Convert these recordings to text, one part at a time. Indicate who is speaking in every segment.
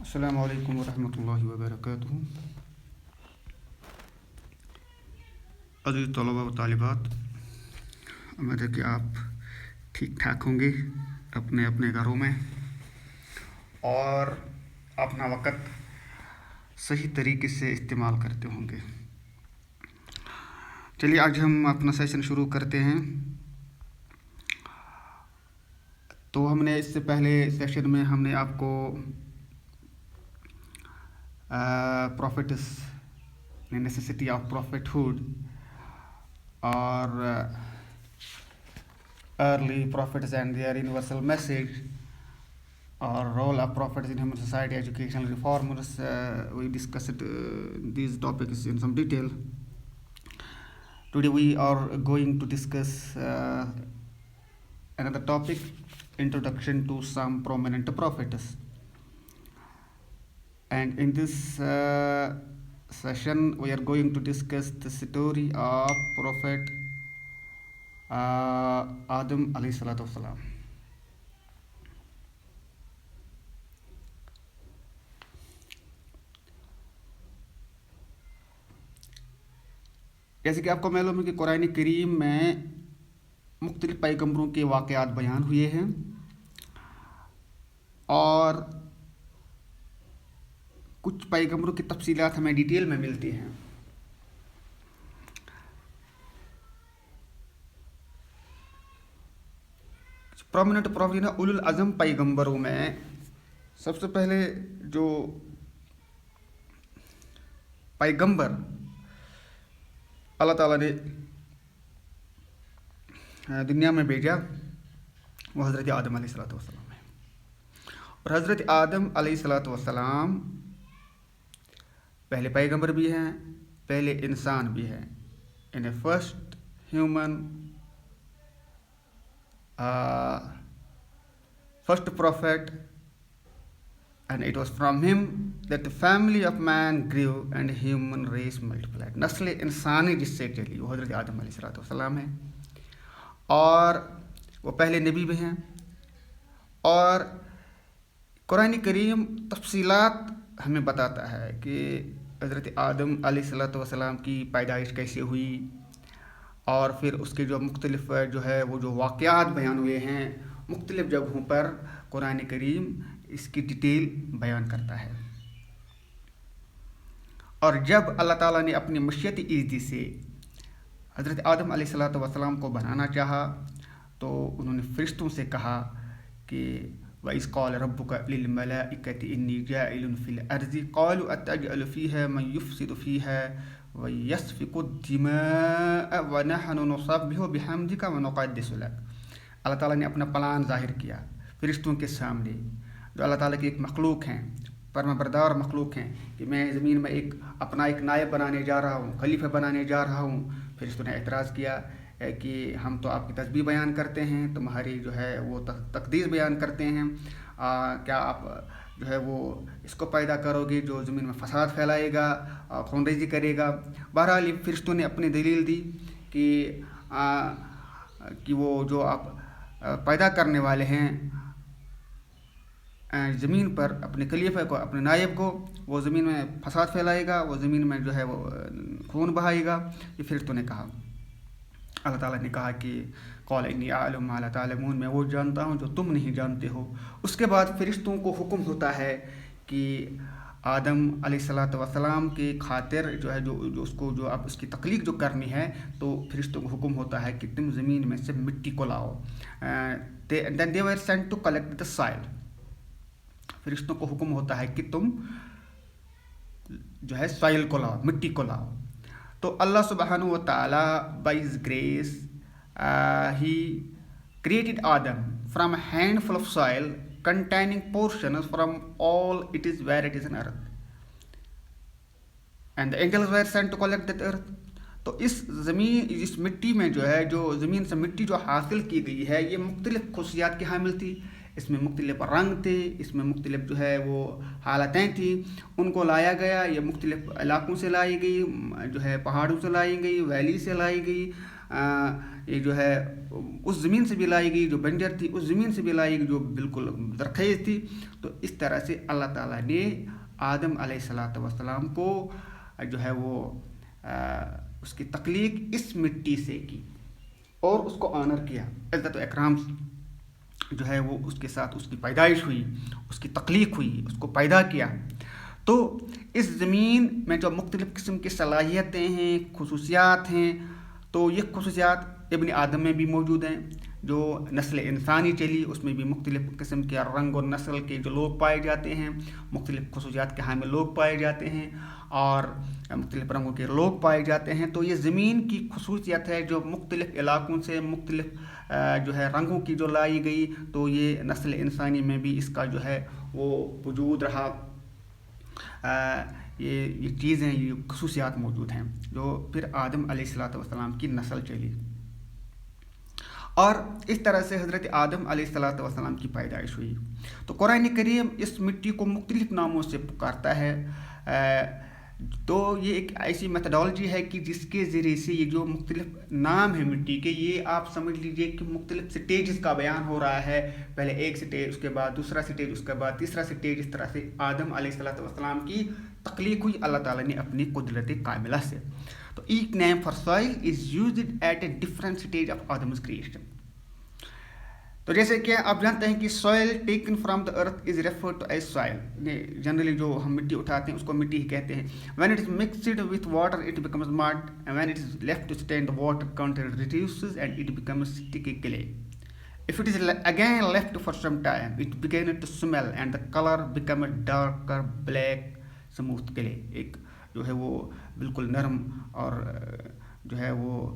Speaker 1: السلام علیکم ورحمۃ اللہ وبرکاتہ۔ عزیز طلباء و طالبات، امید ہے کہ آپ ٹھیک ٹھاک ہوں گے اپنے اپنے گھروں میں اور اپنا وقت صحیح طریقے سے استعمال کرتے ہوں گے۔ چلیے آج ہم اپنا سیشن شروع کرتے ہیں۔ تو ہم نے اس سے پہلے سیشن میں ہم نے آپ کو prophets necessity of prophethood اور early prophets and their universal message اور role of prophets in human society, educational reformers. We discussed these topics in some detail. Today we are going to discuss another topic, introduction to some prominent prophets. And in this session we are going to discuss the story of Prophet Adam alayhi salatu wasalam. جیسے کہ آپ کو معلوم ہے کہ قرآن کریم میں مختلف پیغمبروں کے واقعات بیان ہوئے ہیں اور کچھ پیغمبروں کی تفصیلات ہمیں ڈیٹیل میں ملتی ہیں۔ پرومیننٹ پروفٹ اولو العزم پیغمبروں میں سب سے پہلے جو پیغمبر اللہ تعالیٰ نے دنیا میں بھیجا وہ حضرت آدم علیہ الصلوۃ والسلام ہے، اور حضرت آدم علیہ الصلوۃ والسلام پہلے پیغمبر بھی ہیں، پہلے انسان بھی ہیں، in first human first prophet, and it was from him that the family of man grew and human race multiplied. نسل انسانی جس سے چلی وہ حضرت آدم علیہ الصلوۃ والسلام ہے، اور وہ پہلے نبی بھی ہیں۔ اور قرآن کریم تفصیلات ہمیں بتاتا ہے کہ حضرت آدم علیہ الصلوۃ والسلام کی پیدائش کیسے ہوئی، اور پھر اس کے جو مختلف جو ہے وہ جو واقعات بیان ہوئے ہیں مختلف جگہوں پر قرآن کریم اس کی ڈیٹیل بیان کرتا ہے۔ اور جب اللہ تعالیٰ نے اپنی مشیت ایزی سے حضرت آدم علیہ الصلوۃ والسلام کو بنانا چاہا تو انہوں نے فرشتوں سے کہا کہ وَإِذْ قَالَ رَبُّكَ لِلْمَلَائِكَةِ إِنِّي جَاعِلٌ فِي الْأَرْضِ قَالُوا أَتَجْعَلُ فِيهَا مَن يُفْسِدُ فِيهَا وَيَسْفِكُ الدِّمَاءَ وَنَحْنُ نُسَبِّحُ بِحَمْدِكَ وَنُقَدِّسُ لَكَ۔ اللہ تعالیٰ نے اپنا پلان ظاہر کیا فرشتوں کے سامنے، جو اللہ تعالیٰ کی ایک مخلوق ہیں، فرما بردار مخلوق ہیں، کہ میں زمین میں اپنا ایک نائب بنانے جا رہا ہوں، خلیفہ بنانے جا رہا ہوں۔ فرشتوں نے اعتراض کیا کہ ہم تو آپ کی تسبیح بیان کرتے ہیں، تمہاری جو ہے وہ تقدیس بیان کرتے ہیں، کیا آپ جو ہے وہ اس کو پیدا کرو گے جو زمین میں فساد پھیلائے گا، خون ریزی کرے گا۔ بہرحال فرشتوں نے اپنی دلیل دی کہ وہ جو آپ پیدا کرنے والے ہیں زمین پر اپنے خلیفہ کو، اپنے نائب کو، وہ زمین میں فساد پھیلائے گا، وہ زمین میں جو ہے وہ خون بہائے گا۔ یہ فرشتوں نے کہا۔ اللہ تعالیٰ نے کہا کہ قال انی اعلم ما لا تعلمون، میں وہ جانتا ہوں جو تم نہیں جانتے ہو۔ اس کے بعد فرشتوں کو حکم ہوتا ہے کہ آدم علیہ الصلوۃ والسلام کی خاطر جو ہے جو اس کو جو اب اس کی تخلیق جو کرنی ہے تو فرشتوں کو حکم ہوتا ہے کہ تم زمین میں سے مٹی کو لاؤ۔ then they were sent to collect the soil. فرشتوں کو حکم ہوتا ہے کہ تم جو ہے سوائل کو لاؤ، مٹی کو لاؤ۔ تو اللہ سبحانہ و تعالیٰ by his grace he created Adam from a handful of soil containing portions from all it is where it is on earth, and the angels were sent to collect that earth. تو اس مٹی میں جو ہے جو زمین سے مٹی جو حاصل کی گئی ہے یہ مختلف خصوصیات کی حامل تھی، اس میں مختلف رنگ تھے، اس میں مختلف جو ہے وہ حالتیں تھیں، ان کو لایا گیا۔ یہ مختلف علاقوں سے لائی گئی، جو ہے پہاڑوں سے لائی گئی، ویلی سے لائی گئی، یہ جو ہے اس زمین سے بھی لائی گئی جو بنجر تھی، اس زمین سے بھی لائی گئی جو بالکل زرخیز تھی. تو اس طرح سے اللہ تعالیٰ نے آدم علیہ السلام کو جو ہے وہ اس کی تخلیق اس مٹی سے کی اور اس کو آنر کیا، عزت و اکرام جو ہے وہ اس کے ساتھ اس کی پیدائش ہوئی، اس کی تخلیق ہوئی، اس کو پیدا کیا. تو اس زمین میں جو مختلف قسم کی صلاحیتیں ہیں، خصوصیات ہیں، تو یہ خصوصیات ابن آدم میں بھی موجود ہیں. جو نسل انسانی چلی اس میں بھی مختلف قسم کے رنگ اور نسل کے جو لوگ پائے جاتے ہیں، مختلف خصوصیات کے حامل لوگ پائے جاتے ہیں اور مختلف رنگوں کے لوگ پائے جاتے ہیں. تو یہ زمین کی خصوصیت ہے جو مختلف علاقوں سے مختلف جو ہے رنگوں کی جو لائی گئی. تو یہ نسل انسانی میں بھی اس کا جو ہے وہ وجود رہا. یہ چیزیں، یہ خصوصیات موجود ہیں جو پھر آدم علیہ السلام کی نسل چلی. اور اس طرح سے حضرت آدم علیہ السلام کی پیدائش ہوئی. تو قرآن کریم اس مٹی کو مختلف ناموں سے پکارتا ہے. تو یہ ایک ایسی میتھڈالوجی ہے کہ جس کے ذریعے سے یہ جو مختلف نام ہیں مٹی کے، یہ آپ سمجھ لیجئے کہ مختلف سٹیجز کا بیان ہو رہا ہے. پہلے ایک سٹیج، اس کے بعد دوسرا سٹیج، اس کے بعد تیسرا سٹیج. اس طرح سے آدم علیہ السلام کی تخلیق ہوئی اللہ تعالیٰ نے اپنی قدرت کاملہ سے. تو each name for soil is used at a different stage of Adam's creation. تو جیسے کہ آپ جانتے ہیں کہ soil taken from the earth is referred to as soil. Generally جو ہم مٹی اٹھاتے ہیں اس کو مٹی ہی کہتے ہیں. When it is mixed with water it becomes mud, and when it is left to stand the water content reduces and it becomes sticky clay. If it is again left for some time, it begin to smell and the color become a darker black smooth clay. ایک جو ہے وہ بالکل نرم اور جو ہے وہ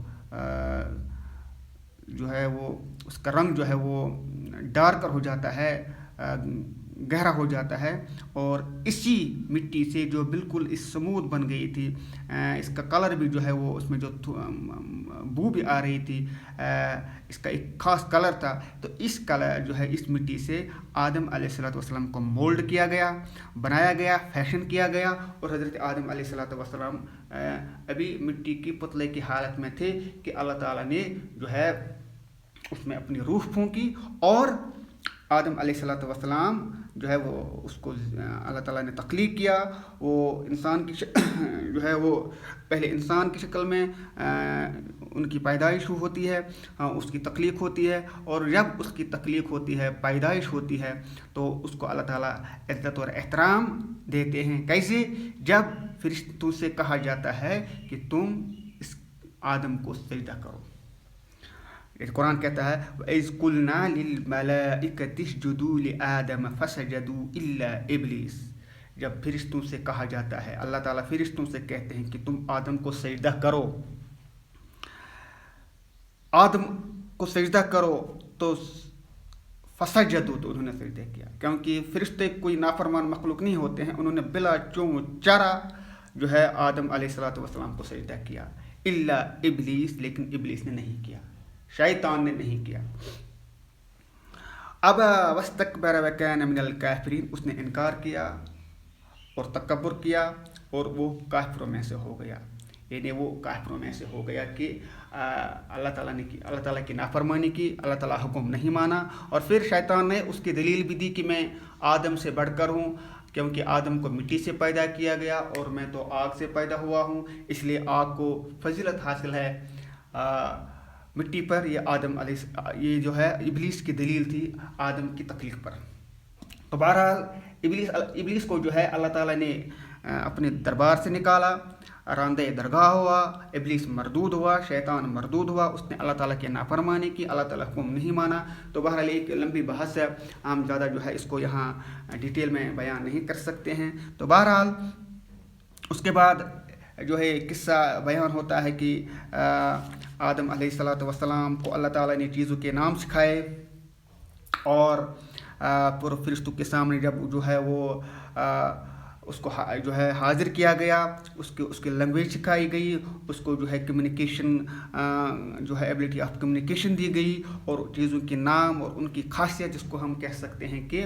Speaker 1: اس کا رنگ جو ہے وہ ڈارکر ہو جاتا ہے، گہرا ہو جاتا ہے. اور اسی مٹی سے جو بالکل اسموتھ بن گئی تھی، اس کا کلر بھی جو ہے وہ اس میں جو بو بھی آ رہی تھی، اس کا ایک خاص کلر تھا. تو اس کلر جو ہے اس مٹی سے آدم علیہ السلام کو مولڈ کیا گیا، بنایا گیا، فیشن کیا گیا. اور حضرت آدم علیہ السلام ابھی مٹی کی پتلے کی حالت میں تھے کہ اللہ تعالیٰ نے جو ہے اس میں اپنی روح پھونکی اور آدم علیہ السلام جو ہے وہ اس کو اللہ تعالیٰ نے تخلیق کیا. وہ انسان کی جو ہے وہ پہلے انسان کی شکل میں ان کی پیدائش ہوتی ہے، اس کی تخلیق ہوتی ہے. اور جب اس کی تخلیق ہوتی ہے، پیدائش ہوتی ہے، تو اس کو اللہ تعالیٰ عزت اور احترام دیتے ہیں. کیسے؟ جب فرشتوں سے کہا جاتا ہے کہ تم اس آدم کو سجدہ کرو. قرآن کہتا ہے وَإِذْ قُلْنَا لِلْمَلَائِكَةِ اسْجُدُوا لِآدَمَ فَسَجَدُوا إِلَّا إِبْلِيسَ. جب فرشتوں سے کہا جاتا ہے، اللہ تعالیٰ فرشتوں سے کہتے ہیں کہ تم آدم کو سجدہ کرو، آدم کو سجدہ کرو، تو فسجدوا، تو انہوں نے سجدہ کیا. کیونکہ فرشتے کوئی نافرمان مخلوق نہیں ہوتے ہیں. انہوں نے بلا چون چارہ جو ہے آدم علیہ السلام کو سجدہ کیا. الا ابلیس، لیکن ابلیس نے نہیں کیا، شیطان نے نہیں کیا. اب واستکبر وکان من الکافرین، اس نے انکار کیا اور تکبر کیا اور وہ کافروں میں سے ہو گیا. یعنی وہ کافروں میں سے ہو گیا کہ اللہ تعالیٰ کی نافرمانی کی، اللہ تعالیٰ حکم نہیں مانا. اور پھر شیطان نے اس کی دلیل بھی دی کہ میں آدم سے بڑھ کر ہوں، کیونکہ آدم کو مٹی سے پیدا کیا گیا اور میں تو آگ سے پیدا ہوا ہوں، اس لیے آگ کو فضیلت حاصل ہے مٹی پر. یہ جو ہے ابلیس کی دلیل تھی آدم کی تخلیق پر. تو بہرحال ابلیس کو جو ہے اللہ تعالیٰ نے اپنے دربار سے نکالا، راندہ درگاہ ہوا، ابلیس مردود ہوا، شیطان مردود ہوا. اس نے اللہ تعالیٰ کی نافرمانی کی، اللہ تعالیٰ حکم نہیں مانا. تو بہرحال ایک لمبی بحث ہے، ہم زیادہ جو ہے اس کو یہاں ڈیٹیل میں بیان نہیں کر سکتے ہیں. تو بہرحال اس کے بعد جو ہے قصہ بیان ہوتا ہے کہ آدم علیہ السلام کو اللہ تعالیٰ نے چیزوں کے نام سکھائے اور پورے فرشتوں کے سامنے جب جو ہے وہ اس کو جو ہے حاضر کیا گیا، اس کی لینگویج سکھائی گئی، اس کو جو ہے کمیونیکیشن جو ہے ایبلٹی آف کمیونیکیشن دی گئی، اور چیزوں کے نام اور ان کی خاصیت جس کو ہم کہہ سکتے ہیں کہ